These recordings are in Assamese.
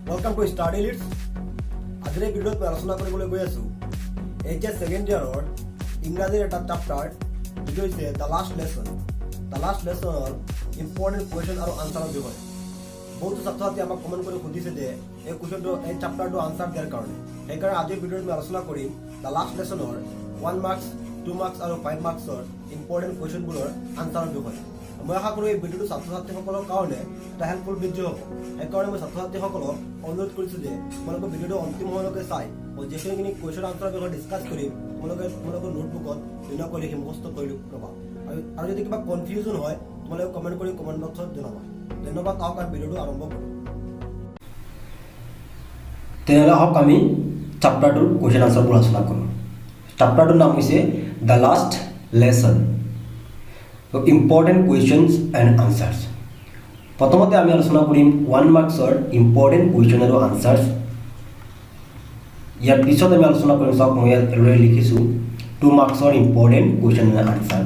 Welcome to Study Leads. আজিৰ এই ভিডিঅ'ত মই আলোচনা কৰিবলৈ গৈ আছোঁ HS সেকেন্ড ইয়াৰৰ ইংৰাজীৰ এটা চেপ্টাৰ যিটো হৈছে the last lesson. The last লেসনৰ ইম্পৰ্টেণ্ট কুৱেশ্যন আৰু আনচাৰৰ বিষয়ে বহুতো ছাত্ৰ ছাত্ৰী আমাক কমেণ্ট কৰি সুধিছে যে এই কুৱেশ্যনটো এই চেপ্টাৰটো আনচাৰ দিয়াৰ কাৰণে। সেইকাৰণে আজিৰ ভিডিঅ'ত মই আলোচনা কৰিম দ্য লাষ্ট লেসনৰ 1 মাৰ্কছ 2 মাৰ্কছ আৰু 5 মাৰ্কছৰ ইম্পৰ্টেণ্ট কুৱেশ্যনবোৰৰ আনচাৰৰ বিষয়ে। মই আশা কৰোঁ এই ভিডিঅ'টো ছাত্ৰ ছাত্ৰীসকলৰ কাৰণে এটা হেল্পফুল ভিডিঅ' হ'ব। সেইকাৰণে মই ছাত্ৰ ছাত্ৰীসকলক অনুৰোধ কৰিছোঁ যে তোমালোকে ভিডিঅ'টো অন্তিম সময়লৈকে চাই মই যিখিনি কুৱেশ্যন আনচাৰৰ বিষয়ে ডিছকাছ কৰিম তোমালোকৰ নোটবুকত ধুনীয়াকৈ লিখি মুখস্থ কৰি ল'বা। আৰু যদি কিবা কনফিউজন হয় তোমালোকে কমেণ্ট কৰি কমেণ্ট বক্সত জনাবা। ধন্যবাদ। আহক আমি ভিডিঅ'টো আৰম্ভ কৰোঁ। তেনেহ'লে আহক আমি চেপ্টাৰটোৰ কুৱেশ্যন আনচাৰবোৰ আলোচনা কৰোঁ। চেপ্টাৰটোৰ নাম হৈছে the last lesson. So important questions and answers. প্ৰথমতে আমি আলোচনা কৰিম 1 মাৰ্কছৰ ইম্পৰ্টেণ্ট কুৱেশ্যন আৰু আনচাৰ্ছ। ইয়াৰ পিছত আমি আলোচনা কৰিম চাওক মই ইয়াত লিখিছোঁ 2 মাৰ্কছৰ ইম্পৰ্টেণ্ট কুৱেশ্যন আৰু আনচাৰ।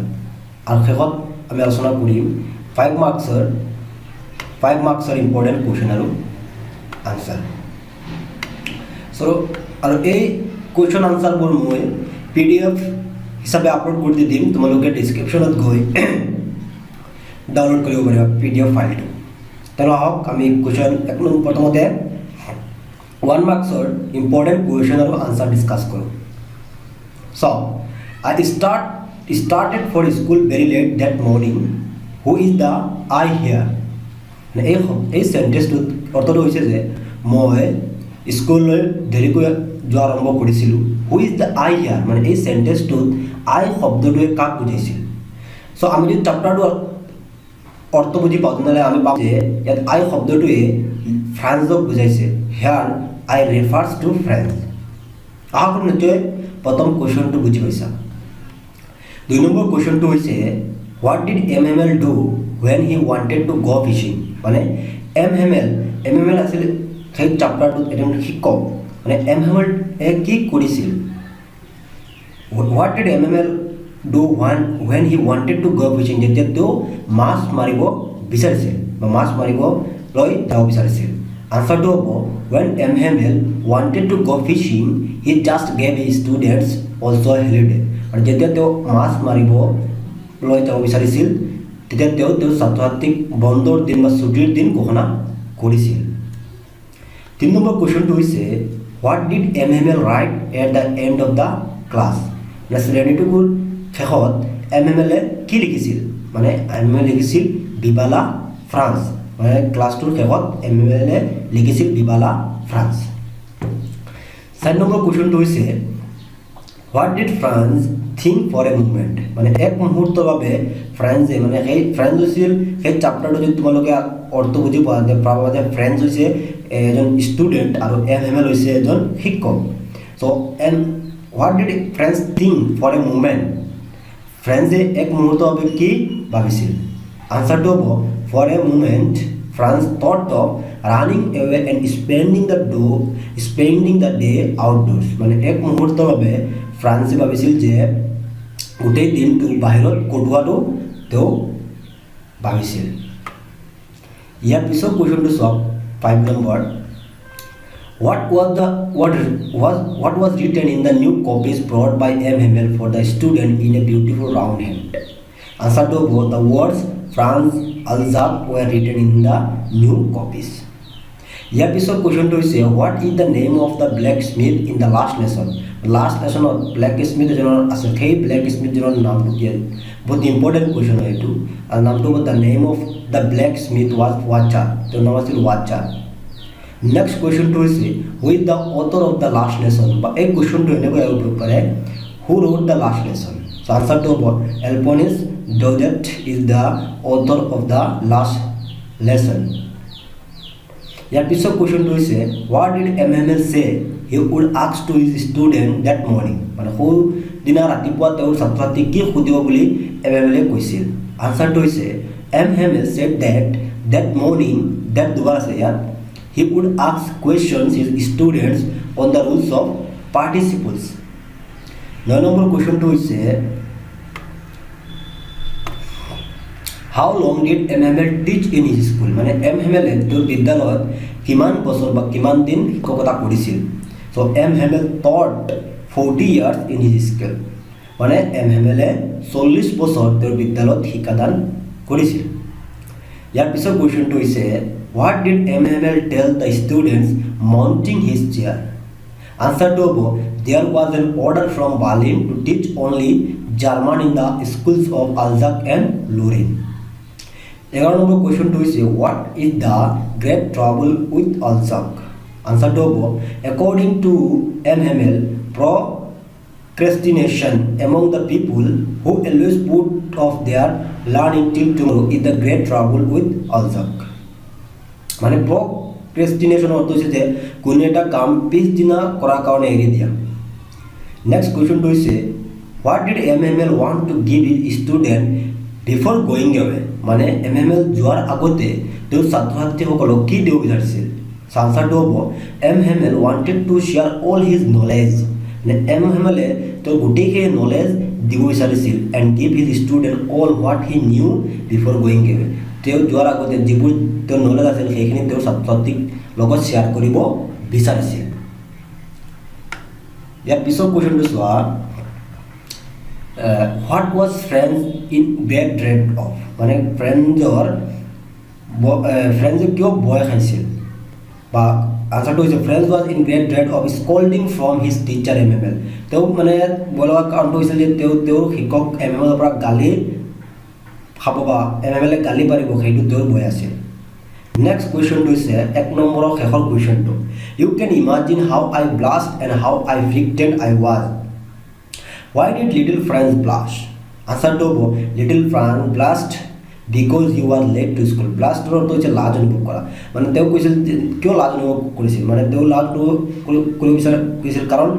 আৰু শেষত আমি আলোচনা কৰিম 5 মাৰ্কছৰ ইম্পৰ্টেণ্ট কুৱেশ্যন আৰু আনচাৰ। আৰু এই কুৱেশ্যন আনচাৰবোৰ মই PDF হিচাপে আপলোড কৰি দিম। তোমালোকে ডিছক্ৰিপশ্যনত গৈ ডাউনলোড কৰিব পাৰিবা PDF ফাইলটো। তেনে আহক আমি কুৱেশ্যন প্ৰথমতে 1 মাৰ্কছৰ ইম্পৰ্টেণ্ট কুৱেশ্যন আৰু আনচাৰ ডিছকাছ কৰোঁ। So, I started for school very late that morning. Who is the I here? এই চেণ্টেন্সটোত অৰ্থটো হৈছে যে মই স্কুললৈ দেৰিকৈ যোৱা আৰম্ভ কৰিছিলোঁ। হু ইজ দ্য আই হিয়াৰ মানে এই চেণ্টেন্সটোত আই শব্দটোৱে কাক বুজাইছিল। চ' আমি যদি চেপ্টাৰটোৰ অৰ্থ বুজি পাওঁ তেনেহ'লে আমি পাওঁ যে ইয়াত আই শব্দটোৱে ফ্ৰেণ্ডছক বুজাইছে। হিয়াৰ আই ৰেফাৰ্ছ টু ফ্ৰেণ্ডছ। আশা কৰোঁ নিশ্চয় প্ৰথম কুৱেশ্যনটো বুজি পাইছা। 2 নম্বৰ কুৱেশ্যনটো হৈছে what did Hamel do when he wanted two গ' ফিচিং। মানে Hamel আছিল সেই চেপ্টাৰটোত এজন শিক্ষক। মানে Hamel কি কৰিছিল। What did Hamel do when he wanted to go fishing যেতিয়া তেওঁ মাছ মাৰিব বিচাৰিছিল বা মাছ মাৰিবলৈ যাব বিচাৰিছিল। আনচাৰটো হ'ব when Hamel wanted to go fishing he just gave his students also a holiday। আৰু যেতিয়া তেওঁ মাছ মাৰিবলৈ যাব বিচাৰিছিল তেতিয়া তেওঁ ছাত্ৰ ছাত্ৰীক বন্ধৰ দিন বা ছুটিৰ দিন ঘোষণা কৰিছিল। 3 নম্বৰ কুৱেশ্যনটো হৈছে what did Hamel right at the and of the class. মানে শ্ৰেণীটোৰ শেষত Hamel কি লিখিছিল। মানে Hamel লিখিছিল বিবালা ফ্ৰান্স। মানে ক্লাছটোৰ শেষত Hamel লিখিছিল বিবালা ফ্ৰান্স। 4 নম্বৰ কুৱেশ্যনটো হৈছে what did France think for a movement. মানে এক মুহূৰ্তৰ বাবে ফ্ৰেণ্ডছে মানে ফ্ৰেণ্ডছ হৈছিল সেই চেপ্টাৰটো যদি তোমালোকে অৰ্থ বুজি পোৱা পাবা যে ফ্ৰেণ্ডছ হৈছে এজন ষ্টুডেণ্ট আৰু Hamel হৈছে এজন শিক্ষক। So' what did Franz think for a moment. ফ্ৰেণ্ডছে এক মুহূৰ্তৰ বাবে কি ভাবিছিল। আনচাৰটো হ'ব for a moment Franz thought of running away and spending the day outdoors. মানে এক মুহূৰ্তৰ বাবে ফ্ৰান্সে ভাবিছিল যে গোটেই দিনটো বাহিৰত কটোৱাটো তেওঁ ভাবিছিল। ইয়াৰ পিছত কুৱেশ্যনটো চাওক 5 number What was written in the new copies brought by Hamel for the student in a beautiful round hand? Answer to both the words France Alzab were written in the new copies. Here piece of question to say what is the name of the blacksmith in the last lesson? Last lesson of blacksmith as a blacksmith naam to here. But the important question hai to naam to the name of the blacksmith was Wacha. The name was Wacha. Next question to is who is the author of the last lesson. But a question to who wrote the last lesson. So answer to Alphonse Daudet is the author of the last lesson. Here piece of question to say what did Hamel say he would ask to his student that morning. মানে সৌ দিনা ৰাতিপুৱা তেওঁৰ ছাত্ৰ ছাত্ৰীক কি সুধিব বুলি Hamel কৈছিল। Answer to is Hamel said that morning that দুবাৰ আছে ইয়াত he would ask questions his students on the rules of participles. 9 number question to is how long did Hamel টিচ ইন হিজ স্কুল মানে Hamel তেওঁৰ বিদ্যালয়ত কিমান বছৰ বা কিমান দিন শিক্ষকতা কৰিছিল so Hamel taught 40 years in his school মানে Hamel 40 বছৰ তেওঁৰ বিদ্যালয়ত শিক্ষাদান কৰিছিল ইয়াৰ পিছৰ কোৱেশ্চনটো হৈছে what did Hamel tell the students mounting his chair answerটো হ'ব there was an order from Berlin to teach only German in the schools of Ahsec and Lorraine 11 নম্বর কোয়েশ্চনটো হৈছে what is the great trouble with Ahsec answerটো হ'ব according to Hamel procrastination among the people who always put off their learning till tomorrow is the great trouble with Ahsec মানে procrastination অর্থ হচ্ছে যে কোনো একটা কাম পিছ দিনা করার কারণে এড়িয়ে দিয়া নেক্সট কোয়েশ্চনটো হৈছে what did Hamel want to give his student before going away মানে Hamel যোৱাৰ আগতে তেওঁ ছাত্ৰ-ছাত্ৰীসকলক কি দিব বিচাৰিছিল আনসাৰটো হ'ব Hamel wanted to share all his knowledge মানে Hamel তেওঁ গোটেইখিনি নলেজ দিব বিচাৰিছিল and give his student all what he knew before going away তেওঁ যোৱাৰ আগতে যিবোৰ তেওঁৰ নলেজ আছিল সেইখিনি তেওঁ ছাত্ৰ-ছাত্ৰীক লগত শ্বেয়াৰ কৰিব বিচাৰিছিল ইয়াৰ পিছৰ কোৱেশ্চনটো চোৱা what was friends in great dread of মানে ফ্ৰেন্ডৰ কিয় ভয় খাইছিল বা আনসাৰটো হৈছে friends was in great dread of scolding from his teacher Hamel তেওঁ মানে বলৱা কাৰণটো হৈছিল যে তেওঁৰ শিক্ষক Hamelৰ পৰা গালি খাব বা Hamel গালি পাৰিব সেইটো তেওঁৰ ভয় আছিল নেক্সট কোৱেশ্চনটো হৈছে 1 নম্বৰৰ শেষৰ কোৱেশ্চনটো you can imagine how I blushed and how I frightened I was why did little Franz blush answerটো হ'ব little Franz blushed because he was late to school blushed অৰ্থ হৈছে লাজ অনুভৱ কৰা মানে তেওঁ কৈছিল কিয় লাজ অনুভৱ কৰিছিল মানে তেওঁ লাজ কৰিব বিচাৰিছিল কাৰণ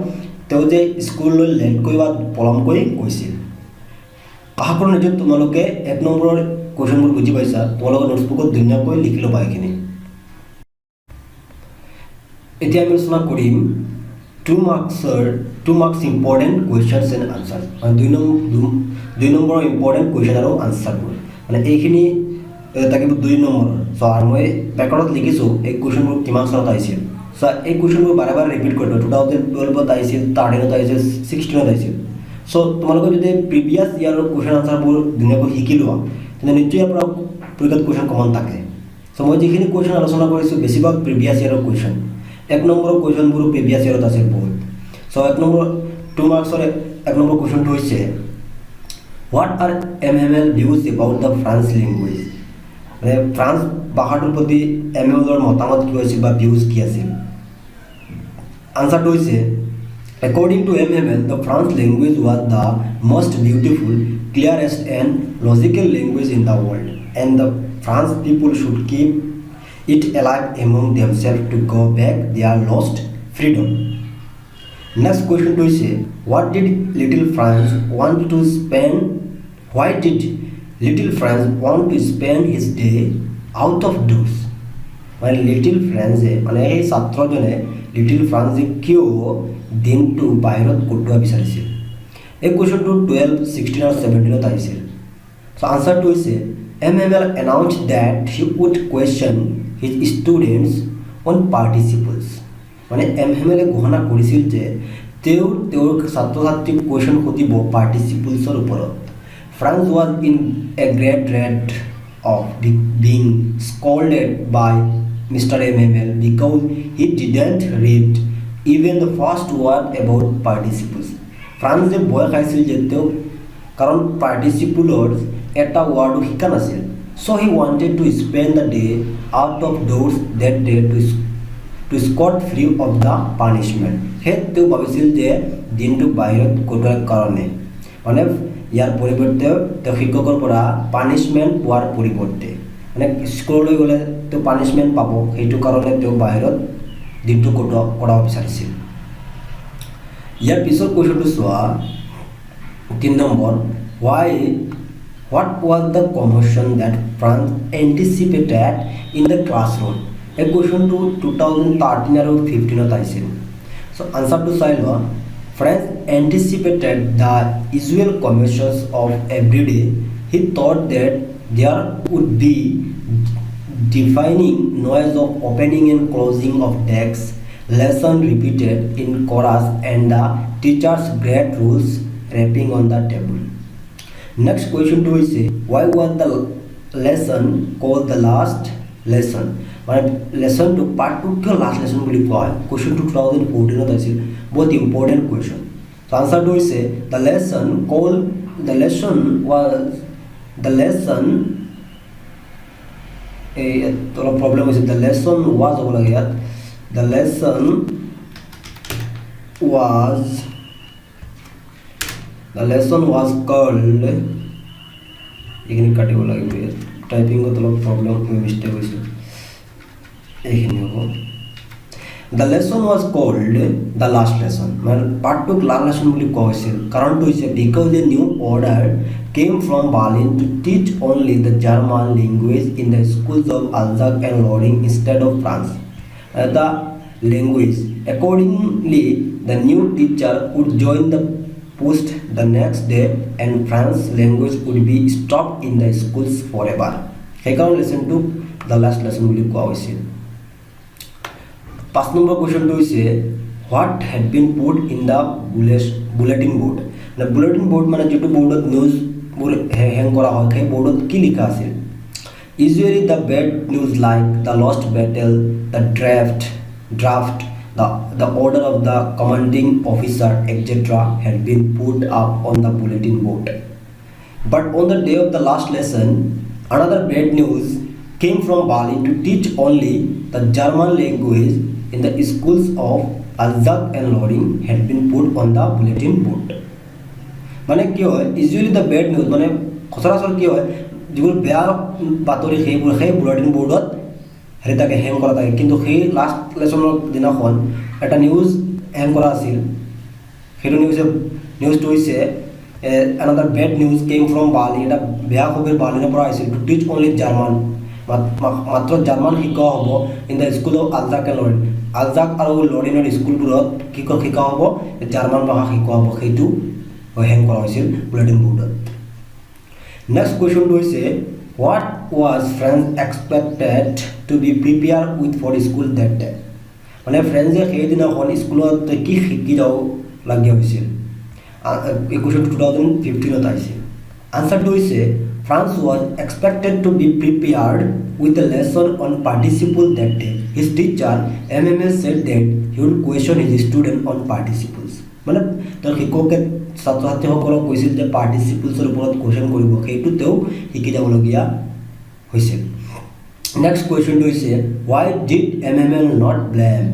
তেওঁ যে স্কুললৈ লেট কৰি বা পলমকৈ গৈছিল আশা কৰোঁ যে তোমালোকে 1 নম্বৰৰ কোৱেশ্চনবোৰ বুজি পাইছা তোমালোকে নোটবুকত ধুনীয়াকৈ লিখি ল'বা এইখিনি এতিয়া আমি আলোচনা কৰিম 2 marks important questions and answers মানে 2 নম্বৰৰ important question আৰু answerবোৰ মানে এইখিনি থাকিব 2 নম্বৰ সো আৰু মই পেপাৰত লিখিছো এই কোৱেশ্চনবোৰ কিমান চনত আহিছিল সো এই কোৱেশ্চনবোৰ বাৰে বাৰে ৰিপিট কৰিবা 2012 ত আহিছিল 13 ত আহিছিল 16 ত আহিছিল সো তোমালোকে যদি প্ৰিভিয়াস ইয়াৰৰ কোৱেশ্চন আনসাৰবোৰ ধুনীয়াকৈ শিকি লোৱা তেনে নিশ্চয় ইয়াৰ পৰা পৰীক্ষাত কোৱেশ্চন কমন থাকে সো মই যিখিনি কোৱেশ্চন আলোচনা কৰিছো বেছিভাগ প্ৰিভিয়াস ইয়াৰৰ কোৱেশ্চন 1 নম্বৰৰ কোৱেশ্চনবোৰ প্ৰিভিয়াস ইয়াৰত আছে বহুত সো 1 নম্বৰ 2 মাৰ্কছৰ 1 নম্বৰ কোৱেশ্চনটো হৈছে what are Hamel views about the French language মানে ফ্ৰান্স ভাষাটোৰ প্ৰতি Hamelৰ মতামত কি আছিল বা ভিউজ কি আছিল আনসাৰটো হৈছে according to Hamel the French language was the most beautiful clearest and logical language in the world and the French people should keep it alive among themselves to go back their lost freedom next question to say what did little Franz want to spend why did little Franz want to spend his day out of doors when little Franz মানে এই ছাত্ৰজনে little Franz কিয় দিনটো বাহিৰত কটোৱা বিচাৰিছিল এই কোৱেশ্চনটো 12 16 আৰু 17 ত আহিছিল সো আনসাৰটো হৈছে Hamel announced that he would question his students on participles মানে Hamel ঘোষণা কৰিছিল যে তেওঁৰ ছাত্ৰ-ছাত্ৰীক কোৱেশ্চন সুধিব পাৰ্টিচিপলছৰ ওপৰত Franz was in a great dread of being scolded by Mr. Hamel because he didn't read even the first word about participles Franz যে ভয় খাইছিল যে তেওঁ কাৰণ পাৰ্টিচিপলৰ এটা ৱৰ্ডো শিকা নাছিল so he wanted to spend the day out of doors that day to scot free of the punishment he তেওঁ ভাবিছিল যে দিনটো বাহিৰত কটোৱাৰ কাৰণে মানে ইয়াৰ পৰিৱৰ্তে তেওঁ শিক্ষকৰ পৰা পানিশমেন্ট পোৱাৰ পৰিৱৰ্তে মানে স্কুললৈ গ'লে তেওঁ পানিশমেন্ট পাব সেইটো কাৰণে তেওঁ বাহিৰত দিনটো কটোৱা বিচাৰিছিল ইয়াৰ পিছৰ কোৱেশ্চনটো চোৱা 3 number what was the commotion that Franz anticipated in the classroom এই কোৱেশ্চনটো 2013 আৰু 15 ত আহিছিল সো আনসাৰটো চাই লোৱা Franz anticipated the usual commotions of every day he thought that there would be deafening noise of opening and closing of desks, lesson repeated in chorus, and the teacher's great rules rapping on the table. Next question 2 is why was the lesson called the last lesson? মানে লেসন টু পার্ট টু কিয় লাষ্ট লেসন বুলি কোৱা হয়? কুৱেশ্যনটো 2014 আছিল, বহুত ইম্পৰ্টেণ্ট কুৱেশ্যন। তো আনচাৰটো হৈছে দ্য লেসন এই অলপ প্ৰব্লেম হৈছে, দ্য লেসন ৱাজ হ'ব লাগে ইয়াত, দ্য লেসন ৱাজ কল্ড, এইখিনি কাটিব লাগিব, টাইপিঙত অলপ প্ৰব্লেম মিষ্টেক হৈছে, এইখিনি হ'ব। The lesson was called the last lesson, মানে পাৰ্টটোক লাষ্ট লেসন বুলি কোৱা হৈছিল। কাৰণটো হৈছে because a new order came from Berlin to teach only the German language in the schools of Alsace and Lorraine instead of French the language. Accordingly, the new teacher would join the post the next day and French language would be stopped in the schools forever. সেইকাৰণে লেসনটো দ্য লাষ্ট লেসন বুলি কোৱা হৈছিল। 5 নম্বৰ কুৱেশ্যনটো হৈছে what had been put in the bulletin board. মানে বুলেটিন বোৰ্ড মানে যিটো বোৰ্ডত নিউজবোৰ হেং কৰা হয়, সেই বোৰ্ডত কি লিখা আছিল? Usually the bed news like the lost battle, the draft, the order of the commanding officer, etc. had been put up on the bulletin board. But on the day of the last lesson, another bad news came from Berlin to teach only the German language in the schools of Alsace and Lorraine had been put on the bulletin board. মানে কি হয়, ইউজুৱেলি দ্য বেড নিউজ মানে সচৰাচৰ কি হয়, যিবোৰ বেয়া বাতৰি সেইবোৰ সেই বুলেটিন বোৰ্ডত হেৰি তাকে হেং কৰা থাকে, কিন্তু সেই লাষ্ট লেসনৰ দিনাখন এটা নিউজ হেং কৰা আছিল। সেইটো নিউজটো হৈছে another bed news chemo from Berlin, এটা বেয়া খবৰ বাৰ্লিনৰ পৰা আহিছিল, টু টিচ অনলি জাৰ্মান, মাত্ৰ জাৰ্মান শিকোৱা হ'ব in the school of Alsace and Lorraine. Alsace আৰু লৰেনৰ স্কুলবোৰত শিকোৱা হ'ব, জাৰ্মান ভাষা শিকোৱা হ'ব, সেইটো হেং কৰা হৈছিল বুলেটিন বোৰ্ডত। নেক্সট কুৱেশ্যনটো হৈছে what was France expected to be prepared with for school that day? মানে ফ্ৰেন্সে সেইদিনাখন স্কুলত কি শিকি যাব লগীয়া হৈছিল? এই কুৱেশ্যনটো 2015 আহিছিল। আনচাৰটো হৈছে France was expected to be prepared with a lesson on participle that day. His teacher Hamel said that he would question his student on participles. মানে তাৰ শিক্ষকে ছাত্ৰ ছাত্ৰীসকলক কৈছিল যে পাৰ্টিচিপলছৰ ওপৰত কুৱেশ্যন কৰিব, সেইটো তেওঁ শিকি যাবলগীয়া হৈছিল। নেক্সট কুৱেশ্যনটো হৈছে why did Hamel not blame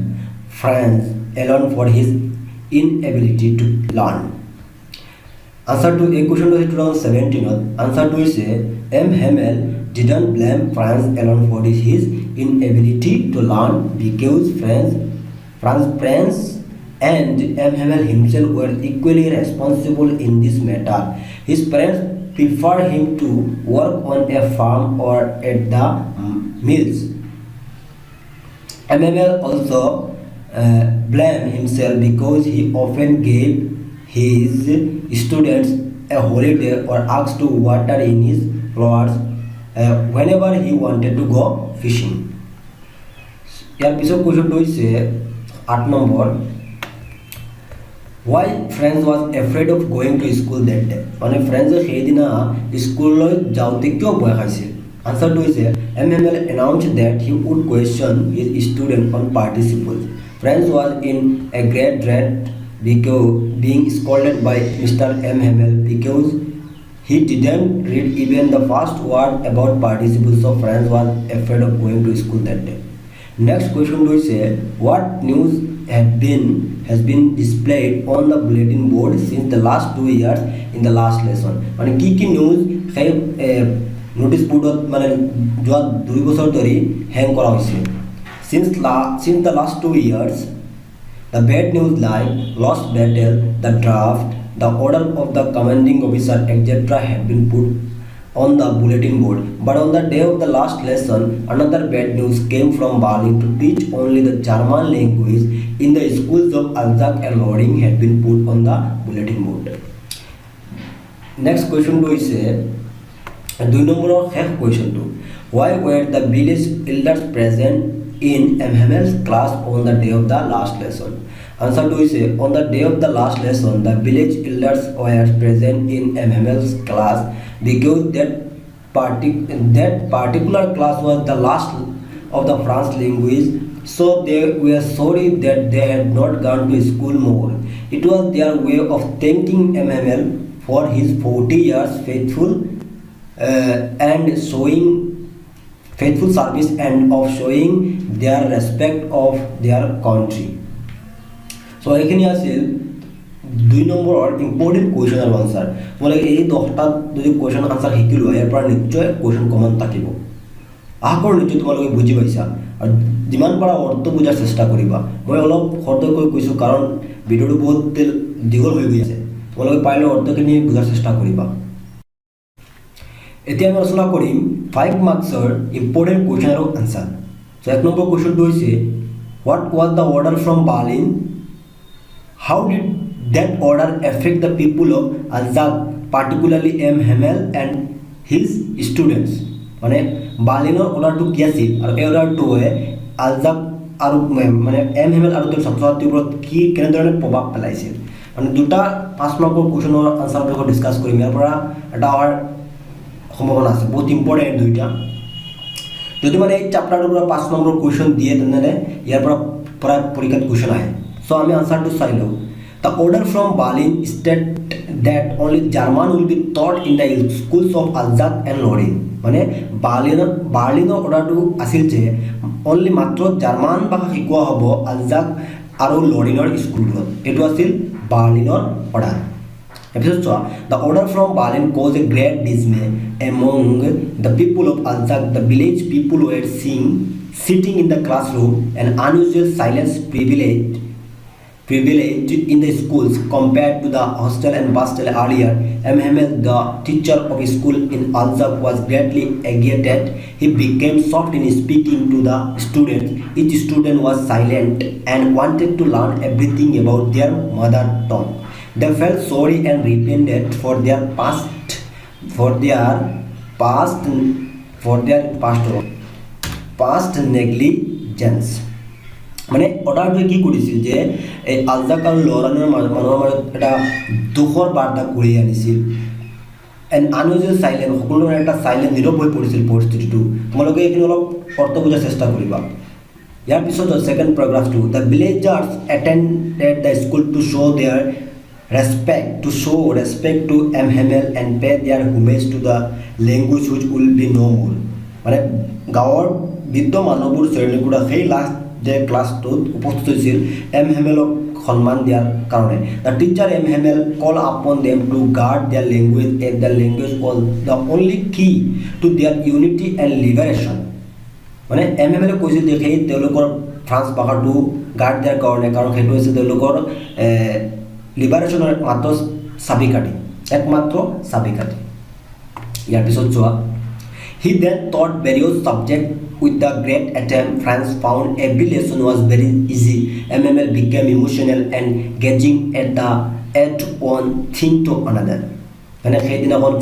France alone for his inability to learn? আনচাৰটো এই কুৱেশ্যনটো হৈছে 2017। আনচাৰটো হৈছে Hamel didn't blame France alone for his inability to learn because France and Hamel himself were equally responsible in this matter. His parents preferred him to work on a farm or at the mills. Hamel also blamed himself because he often gave his students a holiday or asked to water in his flowers whenever he wanted to go fishing. ইয়াৰ পিছৰ কুৱেশ্যনটো হৈছে 8 number why France was afraid of going to school that day? মানে ফ্ৰেন্সে সেইদিনা স্কুললৈ যাওঁতে কিয় ভয় খাইছিল? আনচাৰটো হৈছে Hamel announced that he would question his student on participles. France was in a great dread because being scolded by Mr. Hamel because he didn't read even the first word about participles, so France was afraid of going to school that day. Next question is what news has been displayed on the bulletin board since the last 2 years in the last lesson. মানে কি নিউজ সেই নোটিছ বোৰ্ডত মানে যোৱা 2 বছৰ ধৰি হেং কৰা হৈছে। since the last 2 years the bad news like lost battle, the draft, the order of the commanding officer, etc. have been put on the bulletin board. But on the day of the last lesson, another bad news came from Berlin to teach only the German language in the schools of Alsace and Lorraine had been put on the bulletin board. Next question is 2 নম্বৰৰ শেষ কুৱেশ্যনটো why were the village elders present in Hamel's class on the day of the last lesson? Answer to is on the day of the last lesson the village elders were present in Hamel's class because that particular class was the last of the French language, so they were sorry that they had not gone to school more. It was their way of thanking Hamel for his 40 years and showing faithful service and of showing their respect of their country. So এইখিনি আছিল 2 নম্বৰৰ ইম্পৰ্টেণ্ট কুৱেশ্যন আৰু আনসাৰ তোমালোকে এই 10টা যদি কুৱেশ্যন আনসাৰ শিকিলো ইয়াৰ পৰা নিশ্চয় কুৱেশ্যন কমন থাকিব আশা কৰোঁ নিশ্চয় তোমালোকে বুজি পাইছা আৰু যিমান পাৰা অৰ্থ বুজাৰ চেষ্টা কৰিবা মই অলপ খৰকৈ কৈছোঁ কাৰণ ভিডিঅ'টো বহুত দীঘল হৈ গৈ আছে তোমালোকে পাৰিলে অৰ্থখিনি বুজাৰ চেষ্টা কৰিবা এতিয়া আমি আলোচনা কৰিম 5 মাৰ্কছৰ ইম্পৰ্টেণ্ট কুৱেশ্যন আৰু আনসাৰ সো 1 নম্বৰ কুৱেশ্যনটো হৈছে what was the order from Berlin how did that order affect the people of Ahsec, particularly Hamel and his students? মানে বাৰ্লিনৰ অৰ্ডাৰটো কি আছিল আৰু এই অৰ্ডাৰটোৱে Ahsec আৰু মানে Hamel আৰু তেওঁৰ ছাত্ৰ-ছাত্ৰীৰ ওপৰত কি কেনেধৰণে প্ৰভাৱ পেলাইছিল মানে দুটা 5 মাৰ্কৰ কুৱেশ্যনৰ আনসাৰ আমি ডিসকাস কৰিম ইয়াৰ পৰা এটা হোৱাৰ সম্ভাৱনা আছে বহুত ইম্পৰ্টেণ্ট দুইটা যদি মানে এই চেপ্টাৰটোৰ পৰা 5 নম্বৰ কুৱেশ্যন দিয়ে তেনেহ'লে ইয়াৰ পৰা পৰীক্ষাত কুৱেশ্যন আহে সো আমি আনসাৰটো চাই লওঁ The order from Berlin stated that only German will be taught in the schools of Ahsec and Lorraine. মানে বাৰ্লিনৰ অৰ্ডাৰটো আছিল যে অনলি মাত্ৰ জাৰ্মান ভাষা শিকোৱা হ'ব Ahsec আৰু লৰেইনৰ স্কুলবোৰত এইটো আছিল বাৰ্লিনৰ অৰ্ডাৰ তাৰপিছত চোৱা the order from Berlin caused a great dismay among the people of Ahsec. The village people were sitting in the classroom and unusual silence privilege in the schools compared to the hostel and bustle earlier. Hamel, the teacher of a school in Ahsec, was greatly agitated. He became soft in speaking to the students. Each student was silent and wanted to learn everything about their mother tongue. They felt sorry and repented for their past negligence. মানে অৰ্ডাৰটোৱে কি কৰিছিল যে এই Ahsec আৰু লৰেইনৰ মানুহৰ মাজত এটা দুখৰ বাৰ্তা কঢ়িয়াই আনিছিল এণ্ড আনইউজুৱেল চাইলেণ্ট সকলোৰে এটা চাইলেণ্ট নীৰৱ হৈ পৰিছিল পৰিস্থিতিটো তোমালোকে এইখিনি অলপ অৰ্থ বুজাৰ চেষ্টা কৰিবা ইয়াৰ পিছত ছেকেণ্ড পেৰাগ্ৰাফটো the villagers attended the school to show' their respect to Hamel and pay their homage to the language which will be no more মানে গাঁৱৰ বৃদ্ধ মানুহবোৰ শ্ৰেণীকোঠা সেই লাষ্ট যে ক্লাছটোত উপস্থিত হৈছিল Hamelক সন্মান দিয়াৰ কাৰণে the teacher Hamel call upon them to guard their language at the language all the only key to their unity and liberation মানে Hamel কৈছিল যে সেই তেওঁলোকৰ ফ্ৰান্স ভাষাটো গাৰ্ড দিয়াৰ কাৰণে কাৰণ সেইটো হৈছে তেওঁলোকৰ লিবাৰেশ্যনৰ একমাত্ৰ চাবিকাঠি ইয়াৰ পিছত চোৱা He then taught various subjects with the great attempt. France found every lesson was very easy. Hamel became emotional and gazing at one thing to another. মানে সেইদিনাখন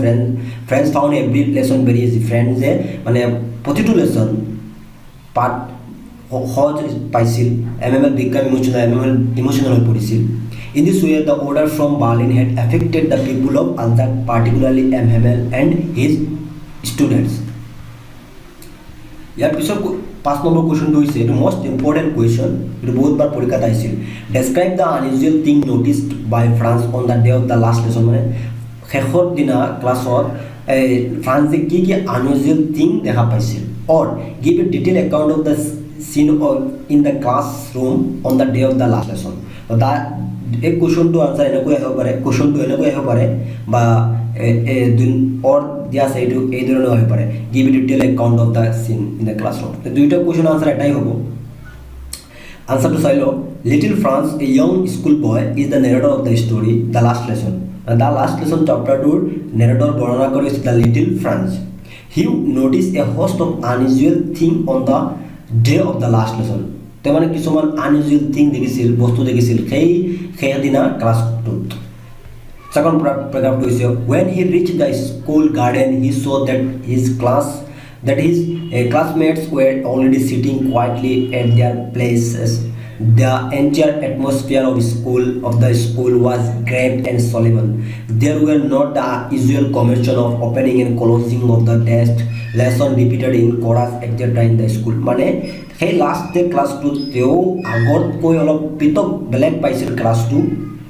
French found every lesson very easy. ফ্ৰেন্সে মানে প্ৰতিটো লেচন পাঠ সহজ পাইছিল Hamel became emotional হৈ পৰিছিল In this way, the order from Berlin had affected the people of Ahsec, particularly Hamel and his students. ইয়াৰ পিছত 5 নম্বৰ কুৱেশ্যনটো হৈছে এইটো মোষ্ট ইম্পৰ্টেণ্ট কুৱেশ্যন এইটো বহুতবাৰ পৰীক্ষাত আহিছিল describe the unusual thing noticed by Franz on the day of the last lesson মানে শেষৰ দিনা ক্লাছত ফ্ৰান্সে কি আনইউজুৱেল থিং দেখা পাইছিল or give a detail account of the scene in the classroom on the day of the last lesson এই কুৱেশ্যনটো আনচাৰ এনেকৈ আহিব পাৰে বা অৰ দিয়া আছে এইটো এই ধৰণে আহিব পাৰে give a detail account of the scene in the classroom দুইটা কুৱেশ্যন আনচাৰ এটাই হ'ব আনচাৰটো চাই লওঁ little Franz a young school boy is the narrator of the story the last lesson চেপ্টাৰটোৰ নেৰেটৰ বৰ্ণনা কৰি হৈছে the little Franz he notice a host of unusual thing on the day of the last lesson তেওঁ মানে কিছুমান আনইউজুৱেল থিং দেখিছিল বস্তু দেখিছিল সেইদিনা ক্লাছটোত Second paragraph to say, when he reached the school garden, he saw that his classmates were already sitting quietly at their places. The entire atmosphere of the school was grave and solemn. There were not the usual commotion of opening and closing of the desk, lesson repeated in chorus, etc. in the school. মানে সেই লাষ্ট ডে ক্লাছটো তেওঁ আগতকৈ অলপ পৃথক বেলেগ পাইছিল ক্লাছটো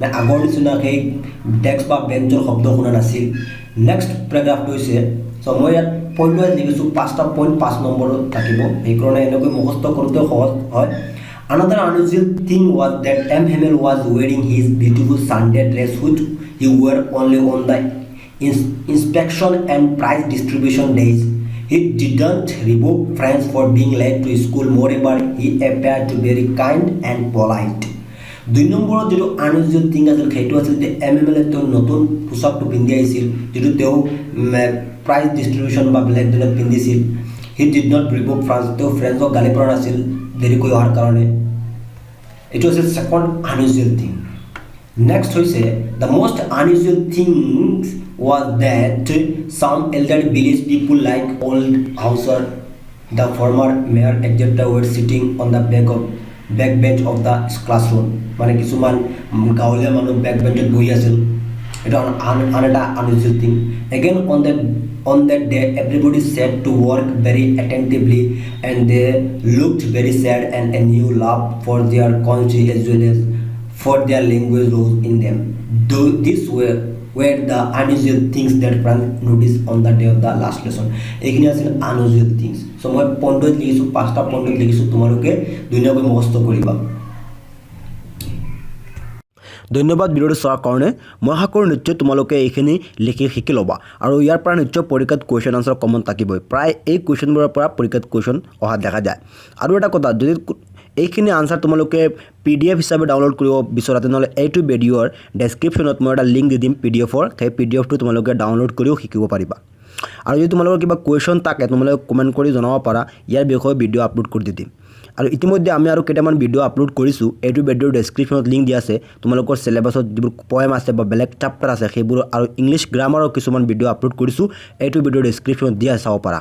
না আগৰ নিচিনা সেই ডেস্ক বা বেঞ্চৰ শব্দ শুনা নাছিল নেক্সট পেৰাগ্ৰাফটো হৈছে চ' মই ইয়াত পইণ্ট ৱাইজ লিখিছোঁ 5টা পইণ্ট 5 নম্বৰত থাকিব সেইকাৰণে এনেকৈ মুখস্থ কৰোঁতে সহজ হয় Another unusual thing was that Hamel was wearing his beautiful Sunday dress which he wore only on the inspection and prize distribution days. He didn't rebuke friends for being late to school. Moreover, he appeared to be very kind and polite. 2 নম্বৰত যেটো unusual thing আছিল সেইটো আছিল যে Hamel তেওঁ নতুন পোছাকটো পিন্ধি আহিছিল যেটো তেওঁ prize distribution বা ব্লেক দিনত পিন্ধিছিল. He did not rebuke friends. তেওঁ ফ্ৰেণ্ডক গালি পৰা নাছিল দেৰিকৈ অহাৰ কাৰণে it was a second unusual thing next hoise the most unusual things was that some elderly village people like old Hauser the former mayor etc were sitting on the back bench of the classroom মানে কিছুমান গাঁৱলীয়া মানুহ back benchত বহি আছিল এটা unusual thing again on that day everybody set to work very attentively and they looked very sad and a new love for their country as well as for their language rose in them though these were the unusual things that friends noticed on the day of the last lesson এখিনি আছিল unusual things so মই পইণ্টত লিখিছোঁ 5টা পইণ্টত লিখিছোঁ তোমালোকে ধুনীয়াকৈ মুখস্থ কৰিবা ধন্যবাদ ভিডিওটো চোৱাৰ কাৰণে মই আশা কৰোঁ নিশ্চয় তোমালোকে এইখিনি লিখি শিকি ল'বা আৰু ইয়াৰ পৰা নিশ্চয় পৰীক্ষাত কুৱেশ্যন আনসাৰ কমন থাকিবই প্ৰায় এই কুৱেশ্যনবোৰৰ পৰা পৰীক্ষাত কুৱেশ্যন অহা দেখা যায় আৰু এটা কথা যদি এইখিনি আনসাৰ তোমালোকে PDF হিচাপে ডাউনলোড কৰিব বিচৰা তেনেহ'লে এইটো ভিডিঅ'ৰ ডেছক্ৰিপশ্যনত মই এটা লিংক দি দিম PDFৰ সেই PDFটো তোমালোকে ডাউনলোড কৰিও শিকিব পাৰিবা আৰু যদি তোমালোকৰ কিবা কুৱেশ্যন থাকে তোমালোকে কমেণ্ট কৰি জনাব পাৰা ইয়াৰ বিষয়ে ভিডিঅ' আপলোড কৰি দিম আৰু ইতিমধ্যে আমি আৰু কেইটামান ভিডিঅ' আপলোড কৰিছোঁ এইটো ভিডিঅ'ৰ ডেছক্ৰিপশ্যনত লিংক দিয়া আছে তোমালোকৰ সিলেবাছত যিবোৰ পয়েম আছে বা বেলেগ চেপ্টাৰ আছে সেইবোৰ আৰু ইংলিছ গ্ৰামাৰৰ কিছুমান ভিডিঅ' আপলোড কৰিছোঁ এইটো ভিডিঅ'ৰ ডেছক্ৰিপশ্যনত দিয়া চাব পাৰা